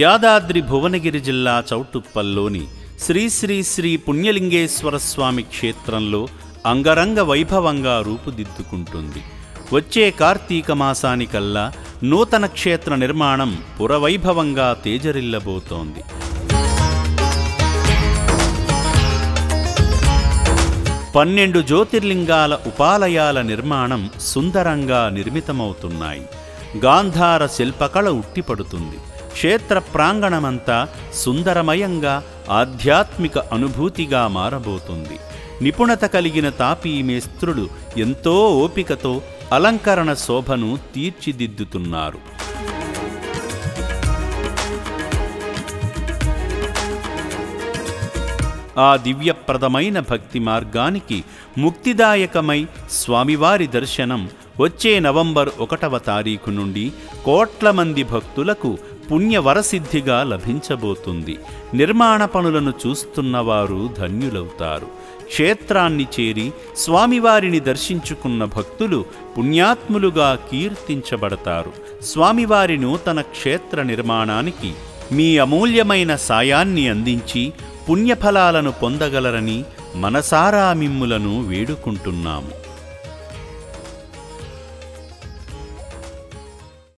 యాదాద్రి భువనగిరి జిల్లా చౌటుప్పల్లోని శ్రీ శ్రీ శ్రీ పుణ్యలింగేశ్వర స్వామి క్షేత్రంలో అంగరంగ వైభవంగా రూపుదిద్దుకుంటుంది. వచ్చే కార్తీక మాసానికల్లా నూతన క్షేత్ర నిర్మాణం పురవైభవంగా తేజరిల్లబోతోంది. పన్నెండు జ్యోతిర్లింగాల ఉపాలయాల నిర్మాణం సుందరంగా నిర్మితమవుతున్నాయి. గాంధార శిల్పకళ ఉట్టిపడుతుంది. క్షేత్ర ప్రాంగణమంతా సుందరమయంగా ఆధ్యాత్మిక అనుభూతిగా మారబోతుంది. నిపుణత కలిగిన తాపీ మేస్త్రులు ఎంతో ఓపికతో అలంకరణ శోభను తీర్చిదిద్దుతున్నారు. ఆ దివ్యప్రదమైన భక్తి మార్గానికి ముక్తిదాయకమై స్వామివారి దర్శనం వచ్చే నవంబర్ 1వ తారీఖు నుండి కోట్ల మంది భక్తులకు పుణ్యవరసిద్ధిగా లభించబోతుంది. నిర్మాణ పనులను చూస్తున్నవారు ధన్యులవుతారు. క్షేత్రాన్ని చేరి స్వామివారిని దర్శించుకున్న భక్తులు పుణ్యాత్ములుగా కీర్తించబడతారు. స్వామివారి నూతన క్షేత్ర నిర్మాణానికి మీ అమూల్యమైన సాయాన్ని అందించి పుణ్యఫలాలను పొందగలరని మనసారా మిమ్ములను వేడుకుంటున్నాము.